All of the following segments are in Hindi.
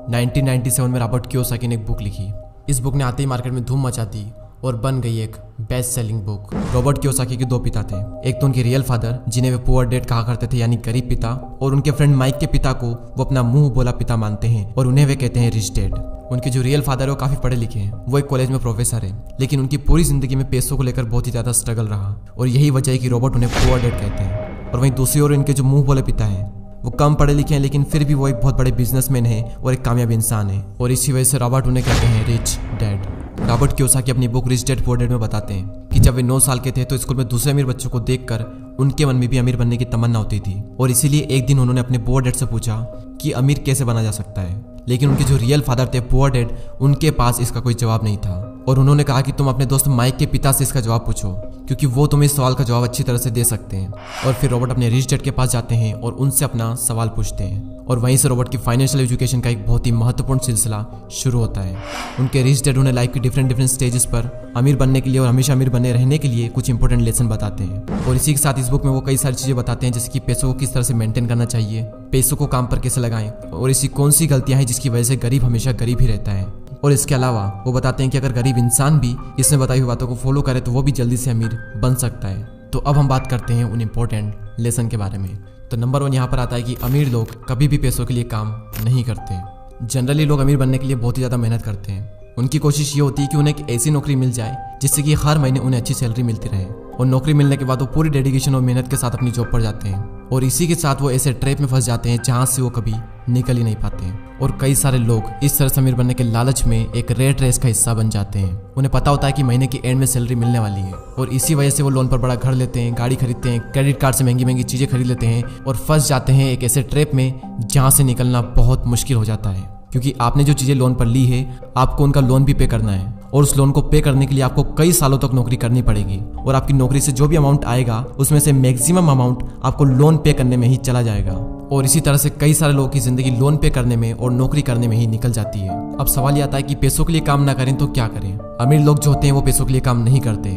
1997 में रॉबर्ट कियोसाकी ने एक बुक लिखी। इस बुक ने आते ही मार्केट में धूम मचा दी और बन गई एक best selling book. Robert Kiyosaki के दो पिता थे, एक तो उनके रियल फादर जिन्हें वे पुअर डैड कहा करते थे यानी गरीब पिता, और उनके फ्रेंड माइक के पिता को वो अपना मुंह बोला पिता मानते हैं और उन्हें वे कहते हैं रिच डैड। उनके जो रियल फादर है वो काफी पढ़े लिखे हैं, वो एक कॉलेज में प्रोफेसर है, लेकिन उनकी पूरी जिंदगी में पैसों को लेकर बहुत ही ज्यादा स्ट्रगल रहा और यही वजह है कि रॉबर्ट उन्हें पुअर डैड कहते हैं। और वहीं दूसरी ओर इनके जो मुंह बोले पिता हैं वो कम पढ़े लिखे हैं, लेकिन फिर भी वो एक बहुत बड़े बिजनेसमैन है और एक कामयाब इंसान है, और इसी वजह से रॉबर्ट उन्हें कहते हैं रिच डैड। रॉबर्ट कियोसाकी अपनी book rich dad poor dad में बताते हैं कि जब वे 9 साल के थे तो स्कूल में दूसरे अमीर बच्चों को देखकर उनके मन में भी अमीर बनने की तमन्ना होती थी, और इसीलिए एक दिन उन्होंने अपने पुअर डैड से पूछा कि अमीर कैसे बना जा सकता है। लेकिन उनके जो रियल फादर थे पुअर डैड, उनके पास इसका कोई जवाब नहीं था, और उन्होंने कहा कि तुम अपने दोस्त माइक के पिता से इसका जवाब पूछो, क्योंकि वो तुम्हें इस सवाल का जवाब अच्छी तरह से दे सकते हैं। और फिर रॉबर्ट अपने रिच डैड के पास जाते हैं और उनसे अपना सवाल पूछते हैं, और वहीं से रॉबर्ट की फाइनेंशियल एजुकेशन का एक बहुत ही महत्वपूर्ण सिलसिला शुरू होता है। उनके रिच डैड उन्हें लाइफ की डिफरेंट स्टेजेस पर अमीर बनने के लिए और हमेशा अमीर बने रहने के लिए कुछ इंपॉर्टेंट लेसन बताते हैं। और इसी के साथ इस बुक में वो कई सारी चीजें बताते हैं, जैसे कि पैसों को किस तरह से मेंटेन करना चाहिए, पैसों को काम पर कैसे लगाएं, और ऐसी कौन सी गलतियां हैं जिसकी वजह से गरीब हमेशा गरीब ही रहता है। और इसके अलावा वो बताते हैं कि अगर गरीब इंसान भी इसमें बताई हुई बातों को फॉलो करे तो वो भी जल्दी से अमीर बन सकता है। तो अब हम बात करते हैं उन इम्पोर्टेंट लेसन के बारे में। तो नंबर 1 यहाँ पर आता है कि अमीर लोग कभी भी पैसों के लिए काम नहीं करते। जनरली लोग अमीर बनने के लिए बहुत ही ज़्यादा मेहनत करते हैं। उनकी कोशिश ये होती है कि उन्हें एक ऐसी नौकरी मिल जाए जिससे कि हर महीने उन्हें अच्छी सैलरी मिलती रहे, और नौकरी मिलने के बाद वो पूरी डेडिकेशन और मेहनत के साथ अपनी जॉब पर जाते हैं, और इसी के साथ वो ऐसे ट्रैप में फंस जाते हैं जहाँ से वो कभी निकल ही नहीं पाते हैं। और कई सारे लोग इस तरह से अमीर बनने के लालच में एक रेट रेस का हिस्सा बन जाते हैं। उन्हें पता होता है कि महीने के एंड में सैलरी मिलने वाली है, और इसी वजह से वो लोन पर बड़ा घर लेते हैं, गाड़ी खरीदते हैं, क्रेडिट कार्ड से महंगी महंगी चीजें खरीद लेते हैं, और फंस जाते हैं एक ऐसे ट्रैप में जहाँ से निकलना बहुत मुश्किल हो जाता है। क्योंकि आपने जो चीजें लोन पर ली है आपको उनका लोन भी पे करना है, और उस लोन को पे करने के लिए आपको कई सालों तक नौकरी करनी पड़ेगी, और आपकी नौकरी से जो भी अमाउंट आएगा उसमें से मैक्सिमम अमाउंट आपको लोन पे करने में ही चला जाएगा। और इसी तरह से कई सारे लोगों की जिंदगी लोन पे करने में और नौकरी करने में ही निकल जाती है। अब सवाल ये आता है कि पैसों के लिए काम ना करें तो क्या करें। अमीर लोग जो होते हैं वो पैसों के लिए काम नहीं करते,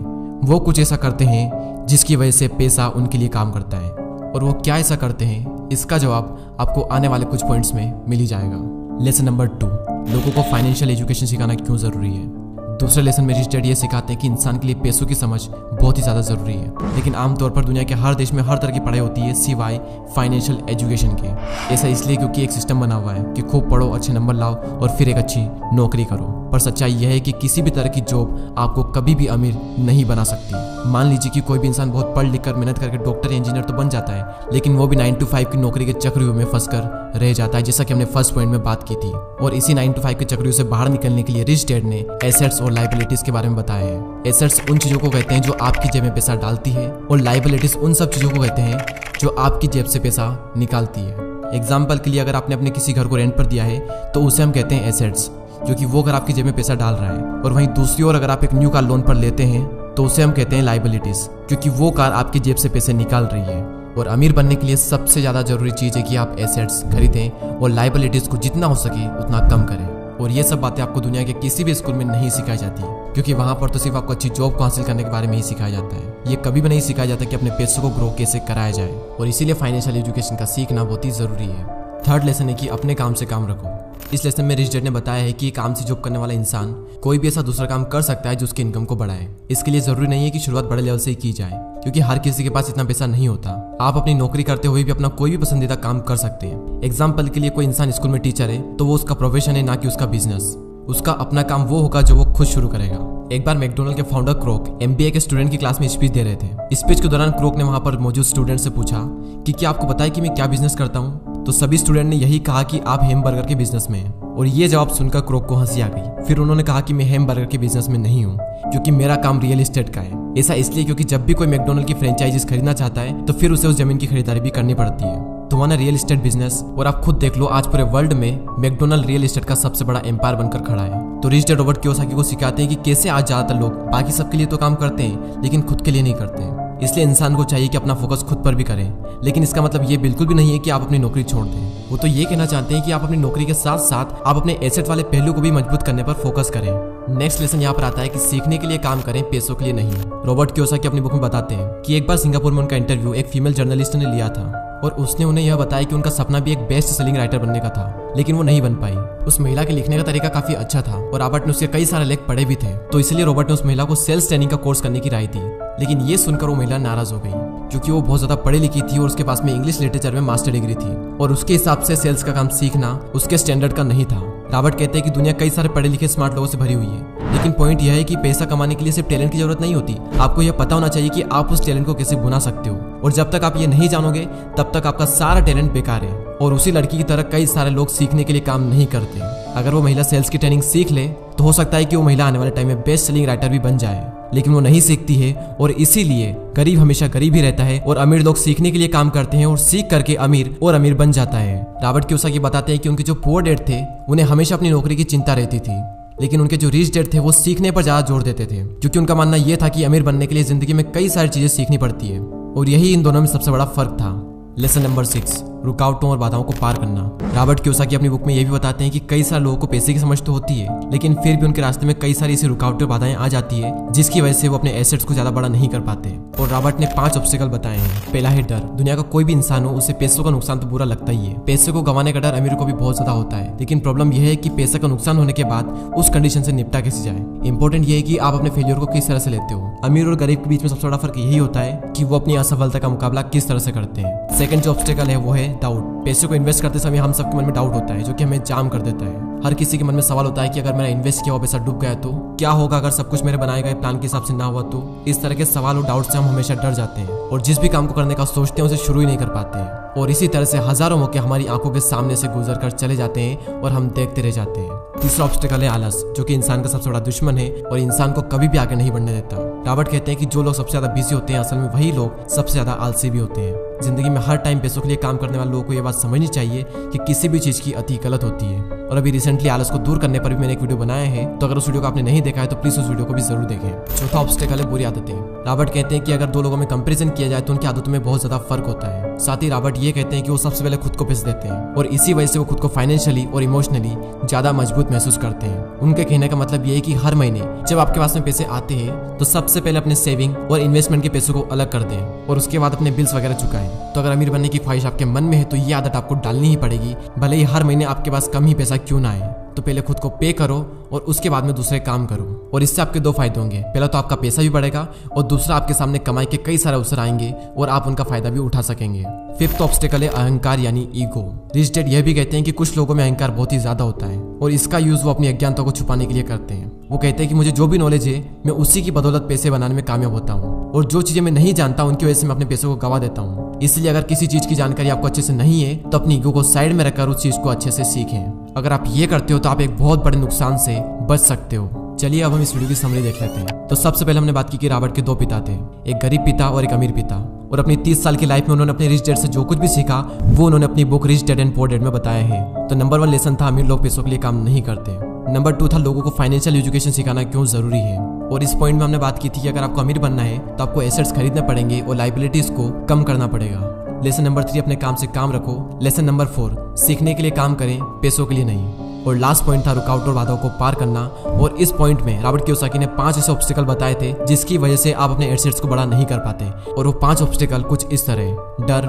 वो कुछ ऐसा करते हैं जिसकी वजह से पैसा उनके लिए काम करता है। और वो क्या ऐसा करते हैं, इसका जवाब आपको आने वाले कुछ पॉइंट्स में मिल ही जाएगा। लेसन नंबर 2, लोगों को फाइनेंशियल एजुकेशन सिखाना क्यों जरूरी है। दूसरे लेसन में रिच डैड ये सिखाते हैं कि इंसान के लिए पैसों की समझ बहुत ही ज़्यादा ज़रूरी है, लेकिन आमतौर पर दुनिया के हर देश में हर तरह की पढ़ाई होती है सिवाय फाइनेंशियल एजुकेशन के। ऐसा इसलिए क्योंकि एक सिस्टम बना हुआ है कि खूब पढ़ो, अच्छे नंबर लाओ और फिर एक अच्छी नौकरी करो। पर सच्चाई यह है कि किसी भी तरह की जॉब आपको कभी भी अमीर नहीं बना सकती। मान लीजिए कि कोई भी इंसान बहुत पढ़ लिख कर मेहनत करके डॉक्टर या इंजीनियर तो बन जाता है, लेकिन वो भी 9 to 5 की नौकरी के चक्रव्यूह में फंसकर रह जाता है, जैसा कि हमने फर्स्ट पॉइंट में बात की थी। और इसी 9 to 5 के चक्रव्यूह से बाहर निकलने के लिए रिच डैड ने एसेट्स और लायबिलिटीज के बारे में बताया है। एसेट्स उन चीजों को कहते हैं जो आपकी जेब में पैसा डालती है, और लायबिलिटीज उन सब चीजों को कहते हैं जो आपकी जेब से पैसा निकालती है। एग्जाम्पल के लिए अगर आपने अपने किसी घर को रेंट पर दिया है तो उसे हम कहते हैं एसेट्स, क्योंकि वो घर आपकी जेब में पैसा डाल रहा है। और वहीं दूसरी ओर अगर आप एक न्यू कार लोन पर लेते हैं तो उसे हम कहते हैं लायबिलिटीज, क्योंकि वो कार आपकी जेब से पैसे निकाल रही है। और अमीर बनने के लिए सबसे ज्यादा जरूरी चीज है कि आप एसेट्स खरीदें और लायबिलिटीज को जितना हो सके उतना कम करें। और ये सब बातें आपको दुनिया के किसी भी स्कूल में नहीं सिखाई जाती, क्योंकि वहां पर तो सिर्फ आपको अच्छी जॉब को हासिल करने के बारे में ही सिखाया जाता है। ये कभी भी नहीं सिखाया जाता कि अपने पैसों को ग्रो कैसे कराया जाए, और इसीलिए फाइनेंशियल एजुकेशन का सीखना बहुत ही जरूरी है। थर्ड लेसन है कि अपने काम से काम रखो। इस लेसन में रिच डैड ने बताया है कि काम से जॉब करने वाला इंसान कोई भी ऐसा दूसरा काम कर सकता है जो उसकी इनकम को बढ़ाए। इसके लिए जरूरी नहीं है कि शुरुआत बड़े लेवल से ही की जाए, क्योंकि हर किसी के पास इतना पैसा नहीं होता। आप अपनी नौकरी करते हुए भी अपना कोई भी पसंदीदा काम कर सकते हैं। एग्जाम्पल के लिए कोई इंसान स्कूल में टीचर है तो वो उसका प्रोफेशन है, ना कि उसका बिजनेस। उसका अपना काम वो होगा जो वो खुद शुरू करेगा। एक बार मैकडोनल्ड के फाउंडर क्रोक MBA के स्टूडेंट की क्लास में स्पीच दे रहे थे। स्पीच के दौरान क्रोक ने वहां पर मौजूद स्टूडेंट से पूछा कि क्या आपको पता है कि मैं क्या बिजनेस करता हूँ। तो सभी स्टूडेंट ने यही कहा कि आप हैमबर्गर के बिजनेस में हैं। और ये जवाब सुनकर क्रोक को हंसी आ गई। फिर उन्होंने कहा कि मैं हैमबर्गर के बिजनेस में नहीं हूँ, क्योंकि मेरा काम रियल एस्टेट का है। ऐसा इसलिए क्योंकि जब भी कोई मैकडोनल्ड की फ्रेंचाइजीज खरीदना चाहता है तो फिर उसे उस जमीन की खरीदारी भी करनी पड़ती है। तो वहाँ रियल एस्टेट बिजनेस, और आप खुद देख लो आज पूरे वर्ल्ड में मैकडोनल्ड रियल एस्टेट का सबसे बड़ा एम्पायर बनकर खड़ा है। तो रिच डैड रॉबर्ट कियोसाकी को सिखाते हैं कि कैसे आज ज्यादातर लोग बाकी सबके लिए तो काम करते हैं लेकिन खुद के लिए नहीं करते। इसलिए इंसान को चाहिए कि अपना फोकस खुद पर भी करें, लेकिन इसका मतलब ये बिल्कुल भी नहीं है कि आप अपनी नौकरी छोड़ दें। वो तो ये कहना चाहते हैं कि आप अपनी नौकरी के साथ साथ आप अपने एसेट वाले पहलू को भी मजबूत करने पर फोकस करें। नेक्स्ट लेसन यहाँ पर आता है कि सीखने के लिए काम करें, पैसों के लिए नहीं। रॉबर्ट कियोसाकी अपनी बुक में बताते हैं कि एक बार सिंगापुर में उनका इंटरव्यू एक फीमेल जर्नलिस्ट ने लिया था। और उसने उन्हें यह बताया कि उनका सपना भी एक बेस्ट सेलिंग राइटर बनने का था, लेकिन वो नहीं बन पाई। उस महिला के लिखने का तरीका काफी अच्छा था और रॉबर्ट ने उसके कई सारे लेख पढ़े भी थे, तो इसलिए रॉबर्ट ने उस महिला को सेल्स ट्रेनिंग का कोर्स करने की राय दी। लेकिन ये सुनकर वो महिला नाराज हो गई, क्योंकि वो बहुत ज्यादा पढ़ी लिखी थी और उसके पास में इंग्लिश लिटरेचर में मास्टर डिग्री थी और उसके हिसाब से सेल्स का काम सीखना उसके स्टैंडर्ड का नहीं था। रॉबर्ट कहते हैं कि दुनिया कई सारे पढ़े लिखे स्मार्ट लोगों से भरी हुई है, लेकिन पॉइंट यह है कि पैसा कमाने के लिए सिर्फ टैलेंट की जरूरत नहीं होती। आपको यह पता होना चाहिए कि आप उस टैलेंट को कैसे भुना सकते हो, और जब तक आप ये नहीं जानोगे तब तक आपका सारा टैलेंट बेकार है। और उसी लड़की की तरह कई सारे लोग सीखने के लिए काम नहीं करते। अगर वो महिला सेल्स की ट्रेनिंग सीख ले तो हो सकता है कि वो महिला आने वाले टाइम में बेस्ट सेलिंग राइटर भी बन जाए, लेकिन वो नहीं सीखती है और इसीलिए गरीब हमेशा गरीब ही रहता है और अमीर लोग सीखने के लिए काम करते हैं और सीख करके अमीर और अमीर बन जाता है। रॉबर्ट कियोसाकी बताते हैं कि उनके जो पुअर डैड थे उन्हें हमेशा अपनी नौकरी की चिंता रहती थी, लेकिन उनके जो रिच डैड थे वो सीखने पर ज्यादा जोर देते थे, क्योंकि उनका मानना यह था कि अमीर बनने के लिए जिंदगी में कई सारी चीजें सीखनी पड़ती है। और यही इन दोनों में सबसे बड़ा फर्क था। लेसन नंबर 6, रुकावटों और बाधाओं को पार करना। रॉबर्ट कियोसाकी अपनी बुक में यह भी बताते हैं कि कई सारे लोगों को पैसे की समझ तो होती है, लेकिन फिर भी उनके रास्ते में कई सारी ऐसी रुकावटें और बाधाएं आ जाती है जिसकी वजह से वो अपने एसेट्स को ज्यादा बड़ा नहीं कर पाते। और रॉबर्ट ने 5 ऑब्स्टिकल बताए हैं। पहला है डर। दुनिया का कोई भी इंसान हो उसे पैसों का नुकसान तो बुरा लगता ही है। पैसे को गंवाने का डर अमीरों को भी बहुत ज्यादा होता है, लेकिन प्रॉब्लम यह है कि पैसे का नुकसान होने के बाद उस कंडीशन से निपटा कैसे जाए। इंपॉर्टेंट ये है कि आप अपने फेलियर को किस तरह से लेते हो। अमीर और गरीब के बीच में सबसे बड़ा फर्क यही होता है कि वो अपनी असफलता का मुकाबला किस तरह से करते हैं। सेकंड जो ऑब्स्टिकल है वो है डाउट। पैसे को इन्वेस्ट करते समय हम सबके मन में डाउट होता है, जो कि हमें जाम कर देता है। हर किसी के मन में सवाल होता है कि अगर मेरा इन्वेस्ट किया हुआ पैसा डूब गया तो क्या होगा, अगर सब कुछ मेरे बनाए गए प्लान के हिसाब से ना हुआ तो। इस तरह के सवाल और डाउट से हम हमेशा डर जाते हैं और जिस भी काम को करने का सोचते हैं उसे शुरू ही नहीं कर पाते हैं। और इसी तरह से हजारों मौके हमारी आंखों के सामने से गुजर कर चले जाते हैं और हम देखते रह जाते हैं। तीसरा ऑब्स्टिकल है आलस, जो कि इंसान का सबसे बड़ा दुश्मन है और इंसान को कभी भी आगे नहीं बढ़ने देता। रॉबर्ट कहते हैं कि जो लोग सबसे ज्यादा बिजी होते हैं असल में वही लोग सबसे ज्यादा आलसी भी होते हैं। जिंदगी में हर टाइम पैसों के लिए काम करने वाले लोगों को यह बात समझनी चाहिए कि किसी भी चीज की अति गलत होती है। और अभी रिसेंटली आलस को दूर करने पर भी मैंने एक वीडियो बनाया है, तो अगर उस वीडियो को आपने नहीं देखा है तो प्लीज उस वीडियो को भी जरूर देखें। चौथा ऑब्स्टिकल है बुरी आदतें। रॉबर्ट कहते हैं कि अगर दो लोगों में कंपैरिजन किया जाए तो उनकी आदतों में बहुत ज्यादा फर्क होता है। साथ ही रॉबर्ट ये कहते हैं कि वो सबसे पहले खुद को पैसे देते हैं और इसी वजह से वो खुद को फाइनेंशियली और इमोशनली ज्यादा मजबूत महसूस करते हैं। उनके कहने का मतलब ये है कि हर महीने जब आपके पास में पैसे आते हैं तो सबसे पहले अपने सेविंग और इन्वेस्टमेंट के पैसों को अलग कर दें और उसके बाद अपने बिल्स वगैरह चुकाएं। तो अगर अमीर बनने की ख्वाहिश आपके मन में है तो ये आदत आपको डालनी ही पड़ेगी, भले ही हर महीने आपके पास कम ही पैसा क्यों ना आए। तो पहले खुद को पे करो और उसके बाद में दूसरे काम करो, और इससे आपके 2 फायदे होंगे। पहला तो आपका पैसा भी बढ़ेगा और दूसरा आपके सामने कमाई के कई सारे अवसर आएंगे और आप उनका फायदा भी उठा सकेंगे। फिफ्थ ऑब्स्टिकल है अहंकार यानी ईगो। रिच डैड यह भी कहते हैं कि कुछ लोगों में अहंकार बहुत ही ज्यादा होता है और इसका यूज वो अपनी अज्ञानता को छुपाने के लिए करते हैं। वो कहते हैं कि मुझे जो भी नॉलेज है मैं उसी की बदौलत पैसे बनाने में कामयाब होता हूँ, और जो चीजें मैं नहीं जानता उनकी वजह से मैं अपने पैसों को गवा देता हूँ। इसलिए अगर किसी चीज की जानकारी आपको अच्छे से नहीं है तो अपनी ईगो को साइड में रखकर उस चीज को अच्छे से सीखें। अगर आप ये करते हो तो आप एक बहुत बड़े नुकसान से बच सकते हो। चलिए अब हम इस वीडियो की समरी देख लेते हैं। तो सबसे पहले हमने बात की कि रॉबर्ट के 2 पिता थे, एक गरीब पिता और एक अमीर पिता, और अपनी 30 साल की लाइफ में उन्होंने अपने रिच डैड से जो कुछ भी सीखा वो उन्होंने अपनी book rich dad and poor dad में बताया है। तो नंबर 1 लेसन था अमीर लोग पैसों के लिए काम नहीं करते। नंबर 2 था लोगों को फाइनेंशियल एजुकेशन सिखाना क्यों जरूरी है, और इस पॉइंट में हमने बात की थी कि अगर आपको अमीर बनना है तो आपको एसेट्स खरीदने पड़ेंगे और लाइबिलिटीज को कम करना पड़ेगा। लेसन नंबर 3 अपने काम से काम रखो। लेसन नंबर 4 सीखने के लिए काम करें, पैसों के लिए नहीं। और लास्ट पॉइंट था रुकावट और बाधाओं को पार करना, और इस पॉइंट में रॉबर्ट कियोसाकी ने 5 ऐसे ऑब्स्टिकल बताए थे जिसकी वजह से आप अपने एसेट्स को बड़ा नहीं कर पाते। और वो 5 ऑब्स्टिकल कुछ इस तरह: डर,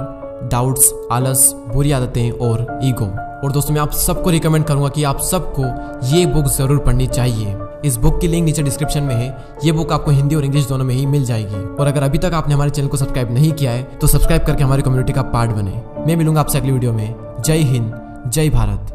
डाउट्स, आलस, बुरी आदतें और ईगो। और दोस्तों मैं आप सबको रिकमेंड करूंगा कि आप सबको ये बुक जरूर पढ़नी चाहिए। इस बुक की लिंक नीचे डिस्क्रिप्शन में है। ये बुक आपको हिंदी और इंग्लिश दोनों में ही मिल जाएगी। और अगर अभी तक आपने हमारे चैनल को सब्सक्राइब नहीं किया है तो सब्सक्राइब करके हमारी कम्युनिटी का पार्ट बने। मैं मिलूंगा आपसे अगली वीडियो में। जय हिंद, जय भारत।